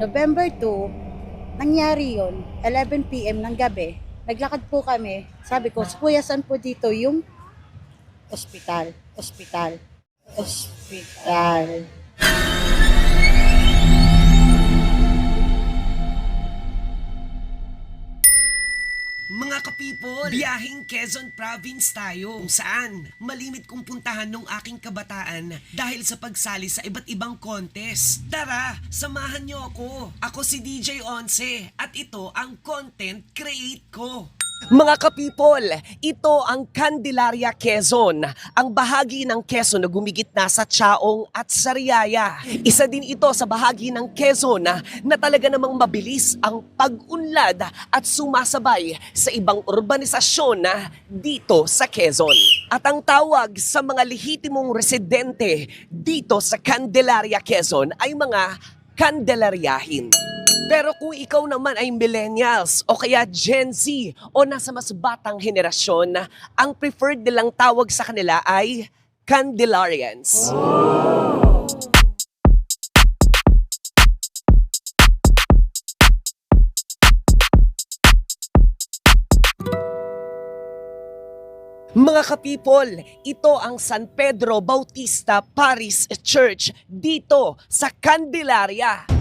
November 2, nangyari yon 11 p.m. ng gabi. Naglakad po kami. Sabi ko, Kuya, saan po dito yung ospital? Ospital. Ospital. Mga ka-people, biyaheng Quezon Province tayo kung saan malimit kong puntahan nung aking kabataan dahil sa pagsali sa iba't ibang contest. Tara, samahan niyo ako. Ako si DJ Once at ito ang content create ko. Mga ka-people, ito ang Candelaria, Quezon, ang bahagi ng Quezon na gumigit na sa Chaong at Sariaya. Isa din ito sa bahagi ng Quezon na talaga namang mabilis ang pag-unlad at sumasabay sa ibang urbanisasyon dito sa Quezon. At ang tawag sa mga lehitimong residente dito sa Candelaria, Quezon ay mga Candelariahin. Pero kung ikaw naman ay millennials o kaya Gen Z o nasa mas batang henerasyon, ang preferred nilang tawag sa kanila ay Candelarians. Mga ka-people, ito ang San Pedro Bautista Parish Church dito sa Candelaria.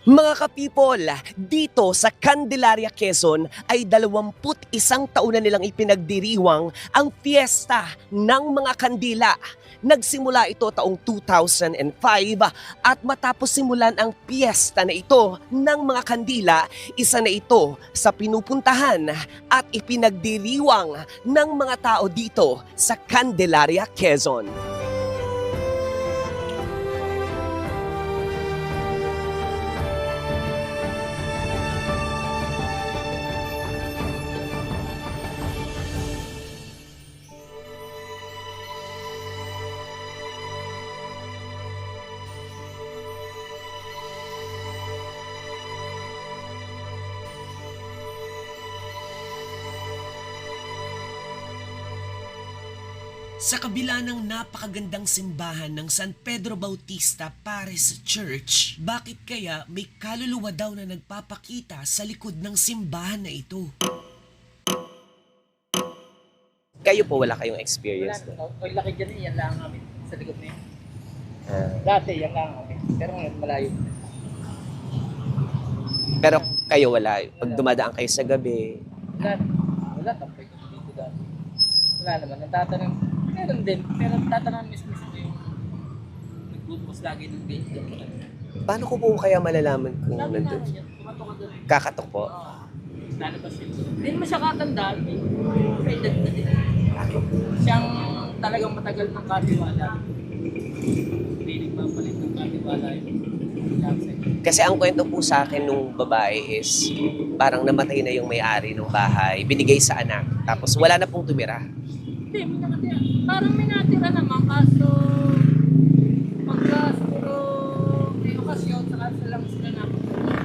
Mga ka-people, dito sa Candelaria, Quezon ay 21 taon na nilang ipinagdiriwang ang fiesta ng mga kandila. Nagsimula ito taong 2005 at matapos simulan ang fiesta na ito ng mga kandila, isa na ito sa pinupuntahan at ipinagdiriwang ng mga tao dito sa Candelaria, Quezon. Sa kabila ng napakagandang simbahan ng San Pedro Bautista Parish Church, bakit kaya may kaluluwa daw na nagpapakita sa likod ng simbahan na ito? Kayo po wala kayong experience doon? Pag laki dyan, yan lang kami sa likod na yun. Dati, yan lang kami. Pero ngayon, malayo. Pero kayo wala. Pag dumadaan kayo sa gabi, Wala, tampay ko dito dati. Wala naman, natatanong. Meron din, pero tatanong mismo yung nagbubukas lagi ng gate dyan. paano ko po kaya malalaman kung Sabi nandun? namin yan, tumatok ka doon. Kakatok po. Lalabas yun. Hindi naman siya katandaan. May edad na din. Siyang talagang matagal ng katiwala. Hindi nagpapalit ng katiwala yun. Kasi ang kwento po sa akin nung babae is parang namatay na yung may-ari ng bahay, binigay sa anak, tapos wala na pong tumira. Hindi, may nakatira. Parang may natira naman, kaso pagka siguro may okasyon, saka lang sila napunta.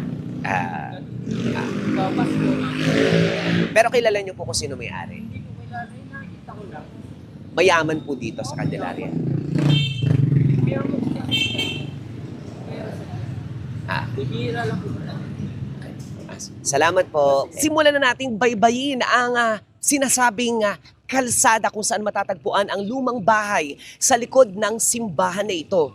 Papasko na. Pero kilala niyo po kung sino may-ari. Hindi ko kilala yun, nakita ko lang. Mayaman po dito sa Candelaria. Pero mo siya. Bibira lang po talaga. Salamat po. Simulan na nating baybayin ang sinasabing kalsada kung saan matatagpuan ang lumang bahay sa likod ng simbahan na ito.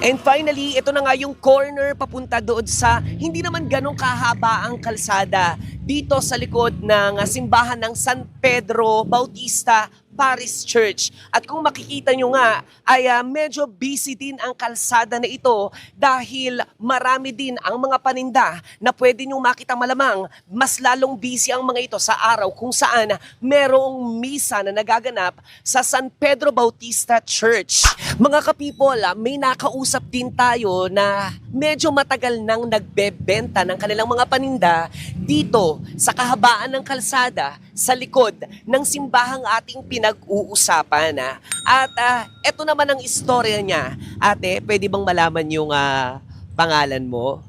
And finally, ito na nga yung corner papunta doon sa hindi naman ganong kahaba ang kalsada dito sa likod ng simbahan ng San Pedro Bautista Paris Church. At kung makikita nyo nga, ay medyo busy din ang kalsada na ito dahil marami din ang mga paninda na pwede nyo makita malamang. Mas lalong busy ang mga ito sa araw kung saan merong misa na nagaganap sa San Pedro Bautista Church. Mga kapipol, may nakausap din tayo na medyo matagal nang nagbebenta ng kanilang mga paninda dito sa kahabaan ng kalsada sa likod ng simbahang ating pinag-uusapan. At eto naman ang istorya niya. Ate, pwede bang malaman yung pangalan mo?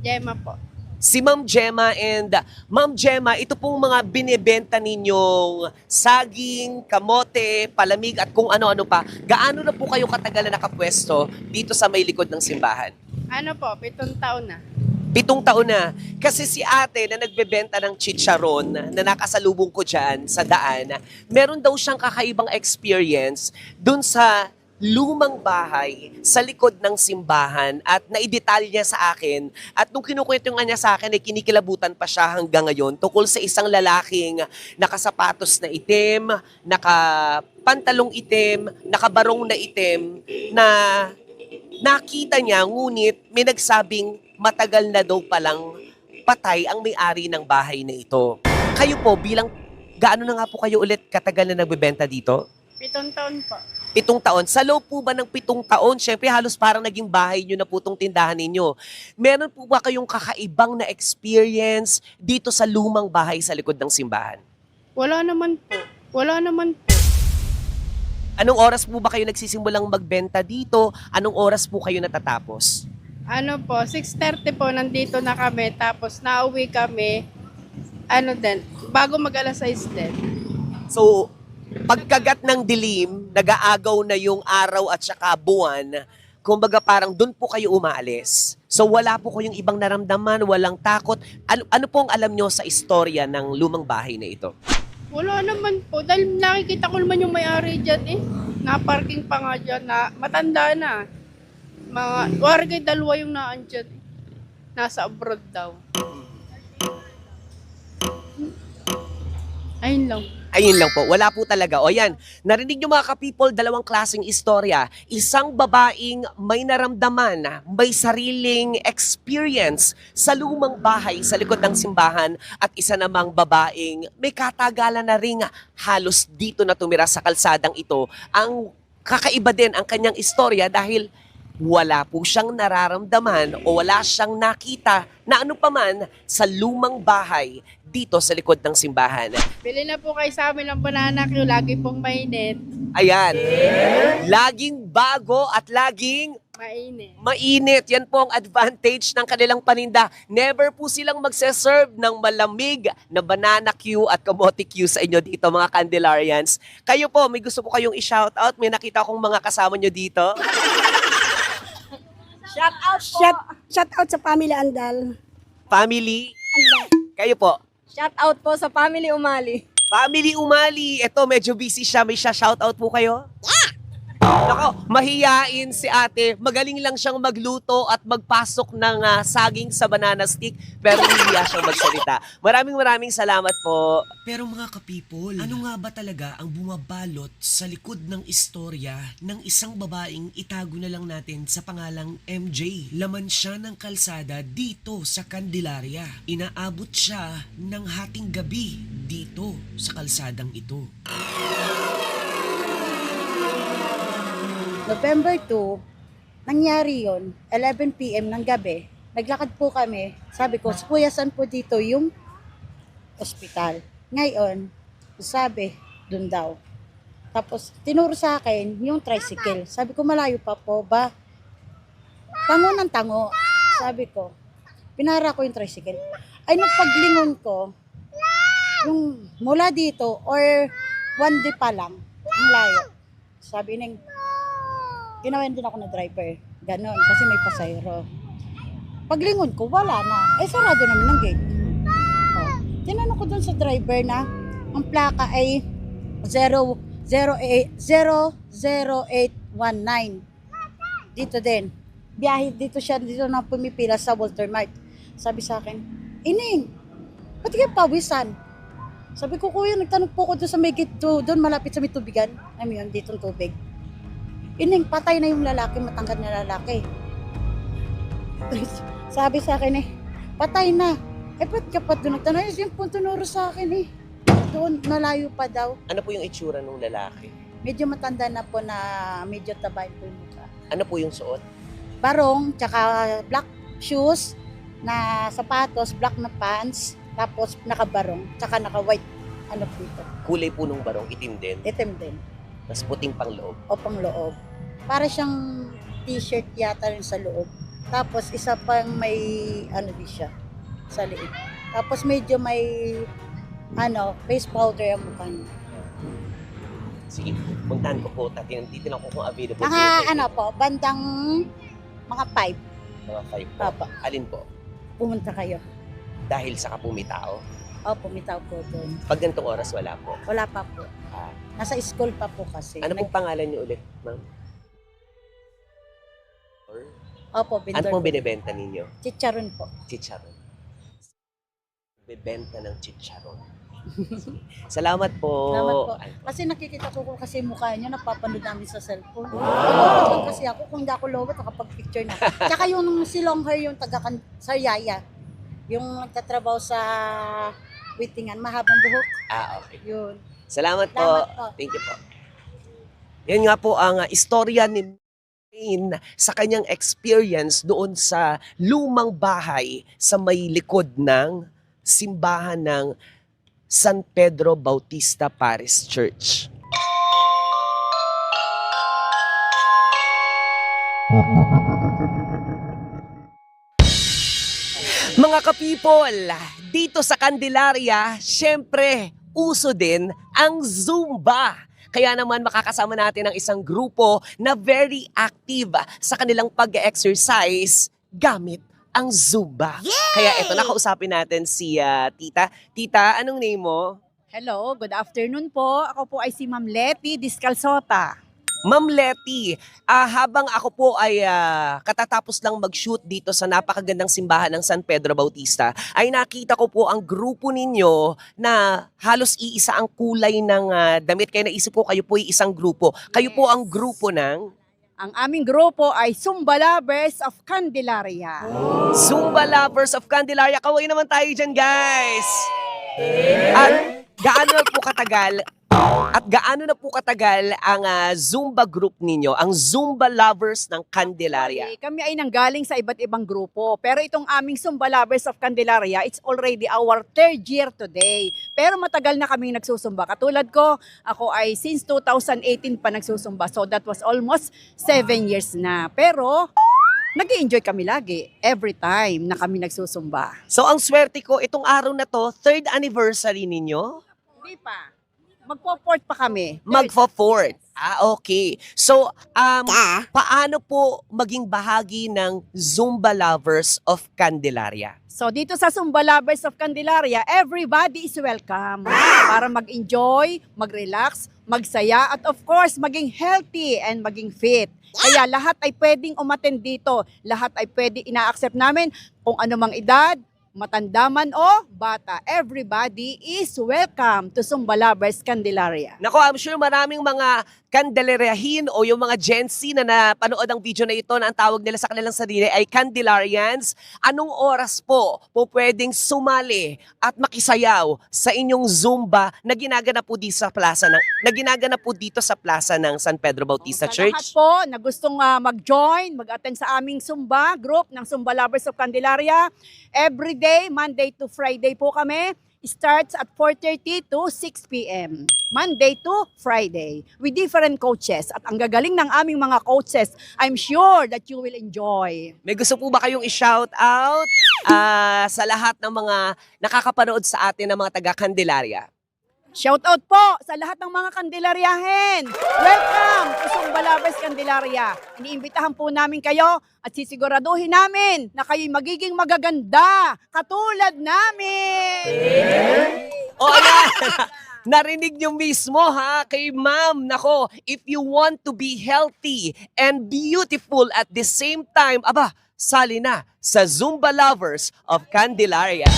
Gemma po. Si Ma'am Gemma, and Ma'am Gemma, ito pong mga binibenta ninyong saging, kamote, palamig at kung ano-ano pa. Gaano na po kayo katagal na nakapwesto dito sa may likod ng simbahan? Ano po, 7 taon na. 7 taon na. Kasi si ate na nagbebenta ng chicharon na nakasalubong ko dyan sa daan, meron daw siyang kakaibang experience dun sa lumang bahay sa likod ng simbahan at naidetalya sa akin. At nung kinukwento nga niya sa akin, ay kinikilabutan pa siya hanggang ngayon tungkol sa isang lalaking nakasapatos na itim, nakapantalong itim, nakabarong na itim, na nakita niya, ngunit may nagsabing matagal na daw palang patay ang may-ari ng bahay na ito. Kayo po, bilang gaano na nga po kayo ulit katagal na nagbebenta dito? 7 taon po. 7 taon. Sa loob po ba ng 7 taon, syempre halos parang naging bahay nyo na po itong tindahan ninyo. Meron po ba kayong kakaibang na experience dito sa lumang bahay sa likod ng simbahan? Wala naman po. Wala naman po. Anong oras po ba kayo nagsisimulang magbenta dito? Anong oras po kayo natatapos? Ano po, 6:30 po nandito na kami. Tapos nauwi kami, bago mag-alas 6 din. So, pagkagat ng dilim, nag-aagaw na yung araw at saka buwan, kumbaga parang doon po kayo umaalis. So wala po kayong ibang naramdaman, walang takot. Ano pong alam nyo sa istorya ng lumang bahay na ito? Wala naman po. Dahil nakikita ko naman yung may-ari dyan eh. Na-parking pa nga dyan na matanda na. Wargay 2 yung naan dyan eh. Nasa abroad daw. Ayun lang. Ayun lang po, wala po talaga. O yan, narinig nyo mga ka-people, 2 klaseng istorya. Isang babaeng may naramdaman, may sariling experience sa lumang bahay sa likod ng simbahan at isa namang babaeng may katagalan na ring halos dito na tumira sa kalsadang ito. Ang kakaiba din ang kanyang istorya dahil wala po siyang nararamdaman o wala siyang nakita na ano paman sa lumang bahay dito sa likod ng simbahan. Bili na po kayo sa amin ng banana Q. Lagi pong mainit. Ayan. Laging bago at laging Mainit. mainit. Yan po ang advantage ng kanilang paninda. Never po silang magseserve ng malamig na banana Q at kamote Q sa inyo dito, mga Candelarians. Kayo po, may gusto po kayong i-shoutout? May nakita akong mga kasama nyo dito? Shout out sa family Andal. Family? Kayo po? Shout out po sa family Umali. Family Umali. Ito, medyo busy siya. May shoutout po kayo? Nako, mahiyain si ate. Magaling lang siyang magluto at magpasok ng saging sa banana stick, pero hihiya siyang magsalita. Maraming salamat po. Pero mga kapipol, ano nga ba talaga ang bumabalot sa likod ng istorya ng isang babaeng itago na lang natin sa pangalang MJ? Laman siya ng kalsada dito sa Candelaria. Inaabot siya ng hating gabi dito sa kalsadang ito. November 2, nangyari yon 11 p.m. ng gabi. Naglakad po kami. Sabi ko, Kuya, saan po dito yung ospital? Ngayon, sabi, dun daw. Tapos, tinuro sa akin yung tricycle. Sabi ko, malayo pa po ba? Tango ng tango. Sabi ko, pinara ko yung tricycle. Ay, nung paglingon ko, yung mula dito or 1 day pa lang, ang layo. Sabi neng, Ginawan din ako na driver. Ganon, kasi may pasayro. Paglingon ko, wala na. Sarado naman ang gate. Tinanong ko dun sa driver na ang plaka ay 00819. Dito din. Biyahe dito siya, dito na pumipila sa Walter Mart. Sabi sa akin, Ining, ba't kayo pawisan? Sabi ko, kuya, nagtanong po ko doon sa may gate doon malapit sa may tubigan. Yun, dito ang tubig. Ining, patay na yung lalaki, matangkad na lalaki. Sabi sa akin patay na. Ba't ka pa doon nagtanong? Yung punto nuro sa akin Doon, malayo pa daw. Ano po yung itsura ng lalaki? Medyo matanda na po na medyo tabay po yung mukha. Ano po yung suot? Barong, tsaka black shoes na sapatos, black na pants, tapos nakabarong, tsaka naka-white ano po ito. Kulay po nung barong, itim din. Itim din. Mas puting pang loob. O pang loob. Para siyang t-shirt yata rin sa loob. Tapos isa pang may ano di siya sa liit. Tapos medyo may face powder ang mukha niya. Sige, puntahan ko po. Titignan ko kung available. Mga po, bandang mga 5. Mga 5 po. Opo. Alin po? Pumunta kayo. Dahil sa kapumitao. Opo, mitaw po doon. Pag ganitong oras, wala po. Wala pa po. Ah, Nasa school pa po kasi. ano pong pangalan niyo ulit, ma'am? Opo, Ano pong binibenta ninyo? Chicharon po. Chicharon. Bibenta ng chicharon. Salamat po. Salamat po. Kasi nakikita ko kasi mukha niya, napapanood namin sa cellphone. Lowot kasi ako, kung hindi ako lowot, nakapag-picture na. Tsaka yung si long hair, yung sa Yaya. Yung nagtatrabaho sa waitingan, mahabang buhok. Okay. Yun. Salamat po. Salamat po. Thank you po. Yan nga po ang istorya ni Maine sa kanyang experience doon sa lumang bahay sa may likod ng simbahan ng San Pedro Bautista Parish Church. Mga ka-people, dito sa Candelaria, syempre, uso din ang Zumba. Kaya naman makakasama natin ang isang grupo na very active sa kanilang pag-exercise gamit ang Zumba. Kaya eto, nakausapin natin si Tita. Tita, anong name mo? Hello, good afternoon po. Ako po ay si Ma'am Letty Discalsota. Ma'am Letty, habang ako po ay katatapos lang mag-shoot dito sa napakagandang simbahan ng San Pedro Bautista, ay nakita ko po ang grupo ninyo na halos iisa ang kulay ng damit. Kaya naisip ko kayo po ay isang grupo. Kayo po ang grupo ng Ang aming grupo ay Zumba Lovers of Candelaria. Zumba Lovers of Candelaria. Kaway naman tayo dyan, guys! At gaano na po katagal ang Zumba group ninyo, ang Zumba Lovers ng Candelaria? Kami ay nanggaling sa iba't ibang grupo. Pero itong aming Zumba Lovers of Candelaria, it's already our 3rd year today. Pero matagal na kaming nagsusumba. Katulad ko, ako ay since 2018 pa nagsusumba. So that was almost 7 years na. Pero nag-enjoy kami lagi, every time na kami nagsusumba. So ang swerte ko, itong araw na to, 3rd anniversary ninyo? Hindi pa. Magpo-port pa kami. Magfa-4th. Okay. So, paano po maging bahagi ng Zumba Lovers of Candelaria? So dito sa Zumba Lovers of Candelaria, everybody is welcome para mag-enjoy, mag-relax, magsaya, at of course, maging healthy and maging fit. Kaya lahat ay pwedeng umattend dito. Lahat ay pwedeng ina-accept namin kung ano mang edad, matanda man o bata. Everybody is welcome to Zumba Lovers Candelaria. Nako, I'm sure maraming mga Candelariahin o yung mga Gen Z na napanood ang video na ito na ang tawag nila sa kanilang sarili ay Candelarians. Anong oras po pwedeng sumali at makisayaw sa inyong Zumba na ginaganap po dito sa plaza ng San Pedro Bautista Sa lahat Church? po na gustong mag-join, mag-attend sa aming Zumba group ng Zumba Lovers of Candelaria, every day, Monday to Friday po kami, starts at 4:30 to 6 p.m. Monday to Friday with different coaches. At ang gagaling ng aming mga coaches, I'm sure that you will enjoy. May gusto po ba kayong i-shout out sa lahat ng mga nakakapanood sa atin ng mga taga Candelaria? Shout out po sa lahat ng mga Kandilaryahin. Welcome to Zumba Lovers Candelaria. Iniimbitahan po namin kayo at sisiguraduhin namin na kayo'y magiging magaganda katulad namin. O ayan, narinig nyo mismo ha, kay ma'am. Nako, if you want to be healthy and beautiful at the same time, aba, sali na sa Zumba Lovers of Candelaria.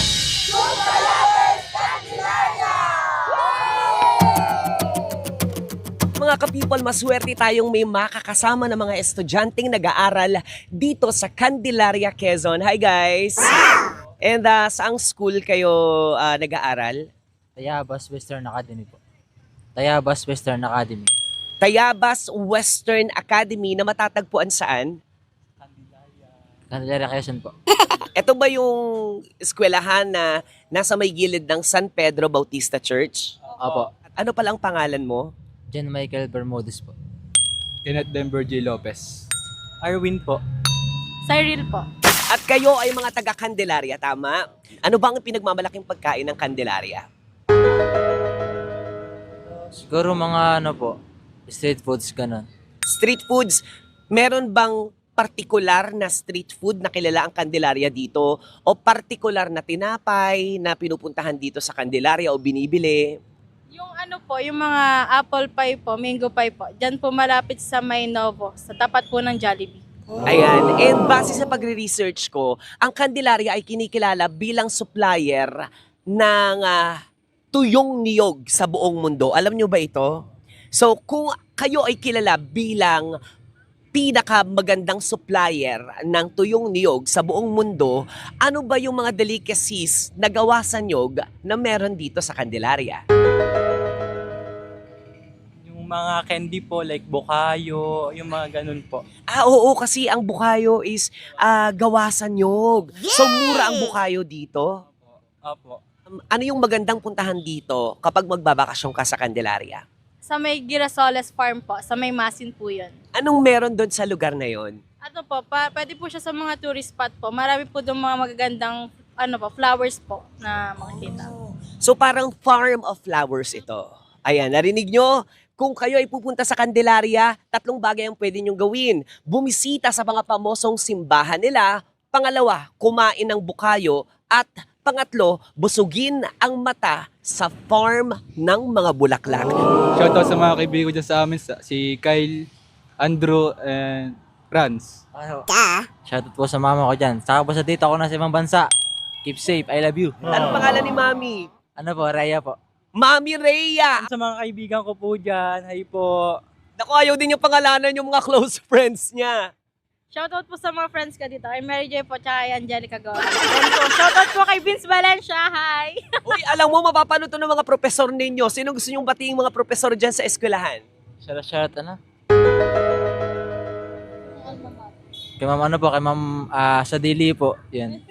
Mga ka-people, maswerte tayong may makakasama ng mga estudyanteng nag-aaral dito sa Candelaria, Quezon. Hi guys! And saang school kayo nag-aaral? Tayabas Western Academy po. Tayabas Western Academy. Tayabas Western Academy na matatagpuan saan? Candelaria, Quezon po. Ito ba yung eskwelahan na nasa may gilid ng San Pedro Bautista Church? Opo. Ano palang pangalan mo? John Michael Bermudez po. Kenneth Denver J. Lopez. Arwin po. Cyril po. At kayo ay mga taga-Candelaria, tama? Ano bang pinagmamalaking pagkain ng Candelaria? Siguro mga ano po, street foods ganun. Street foods, meron bang partikular na street food na kilala ang Candelaria dito? O partikular na tinapay na pinupuntahan dito sa Candelaria o binibili? Yung ano po, yung mga apple pie po, mango pie po, dyan po malapit sa May Novo, sa tapat po ng Jollibee. Ayan. And base sa pagre-research ko, ang Candelaria ay kinikilala bilang supplier ng tuyong niyog sa buong mundo. Alam nyo ba ito? So, kung kayo ay kilala bilang pinakamagandang supplier ng tuyong niyog sa buong mundo, ano ba yung mga delicacies na gawa sa niyog na meron dito sa Candelaria? Yung mga candy po, like bukayo, yung mga ganun po. Oo, kasi ang bukayo is gawa sa niyog. So, mura ang bukayo dito. Opo. Ano yung magandang puntahan dito kapag magbabakasyon ka sa Candelaria? Sa may Girasoles Farm po, sa may Masin po yun. Anong meron doon sa lugar na yon? Ano po, pwede po siya sa mga tourist spot po. Marami po doon mga magagandang flowers po na makikita. So parang farm of flowers ito. Ayan, narinig nyo? Kung kayo ay pupunta sa Candelaria, 3 bagay ang pwede nyong gawin. Bumisita sa mga pamosong simbahan nila. Pangalawa, kumain ng bukayo. At pangatlo, busugin ang mata sa farm ng mga bulaklak. Shoutout sa mga kaibigan ko dyan sa amin, si Kyle, Andrew, and Franz. Ano? Shoutout po sa mama ko dyan. Saka po sa dito ako na sa ibang bansa. Keep safe, I love you. Anong pangalan ni Mami? Ano po, Raya po. Mami Rhea! Sa mga kaibigan ko po dyan, hi po. Naku, ayaw din yung pangalanan yung mga close friends niya. Shoutout po sa mga friends ko dito. Kay Mary J po, tsaka kay Angelica Gora. Shoutout po kay Vince Valencia. Hi! Uy, alam mo, mapapanood to ng mga profesor ninyo. Sino gusto nyong batiin mga profesor dyan sa eskwelahan? Shout ano? Kay ma'am ano po, kay ma'am Sadili po. Yan.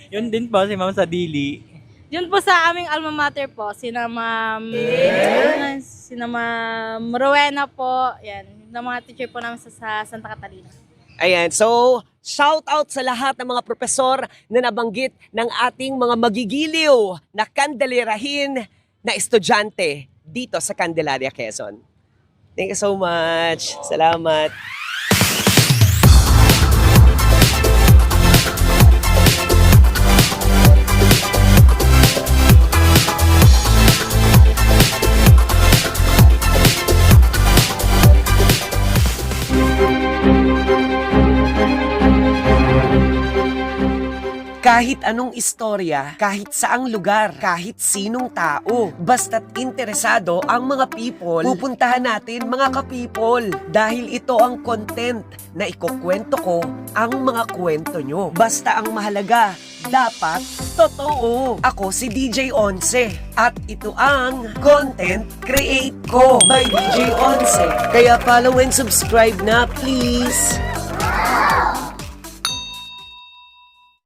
Yun din po, si Ma'am Sadili. Yun po sa aming alma mater po, sina Ma'am Rowena po, yan, ng mga teacher po namin sa Santa Catalina. Ayan, so shout out sa lahat ng mga profesor na nabanggit ng ating mga magigiliw na kandelerahin na estudyante dito sa Candelaria, Quezon. Thank you so much. Salamat. Kahit anong istorya, kahit saang lugar, kahit sinong tao, basta't interesado ang mga people, pupuntahan natin mga ka-people. Dahil ito ang content na ikukwento ko ang mga kwento nyo. Basta ang mahalaga, dapat totoo. Ako si DJ Once at ito ang Content Create Ko by DJ Once. Kaya follow and subscribe na please.